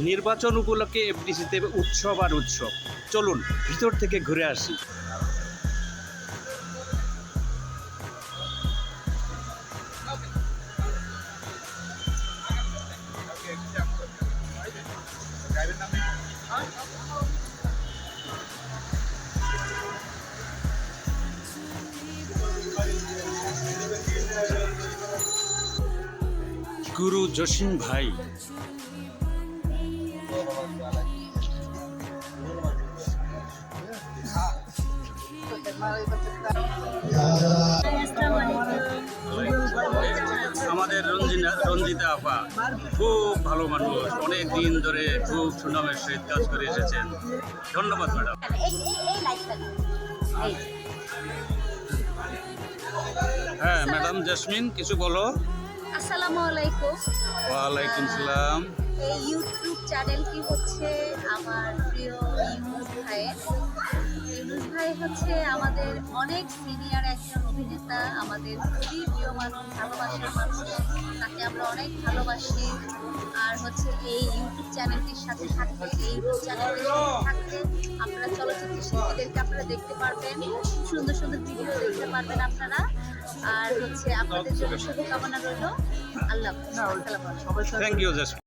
নির্বাচন উপলক্ষে এফডিসিতে উৎসব আর উৎসব। চলুন ভিতর থেকে ঘুরে আসি। গুরু জসিম ভাই, আমাদের রঞ্জিতা আপা খুব ভালো মানুষ, অনেক দিন ধরে খুব সুনামের সহিত কাজ করে এসেছেন। ধন্যবাদ ম্যাডাম। হ্যাঁ ম্যাডাম জেসমিন, কিছু বলো। আসসালামু আলাইকুম। ওয়ালাইকুম সালাম। এই ইউটিউব চ্যানেলটি হচ্ছে আমার প্রিয় ইউনুস ভাইয়ের। ইউনুস ভাই হচ্ছে আমাদের অনেক সিনিয়র একজন অভিনেতা, আমাদের খুবই প্রিয় মানুষ, ভালোবাসার মানুষ, তাকে আমরা অনেক ভালোবাসি। আর হচ্ছে এই ইউটিউব চ্যানেলটির সাথে থাকতে, এই ইউটিউব চ্যানেলটির সাথে থাকতে আপনারা চলচ্চিত্র শিল্পীদেরকে আপনারা দেখতে পারবেন, সুন্দর সুন্দর ভিডিও দেখতে পারবেন আপনারা। আর হচ্ছে আপনাদের জন্য শুভকামনা রইল। আল্লাহ হাফেজ। আসসালামু আলাইকুম। Thank you jasmine.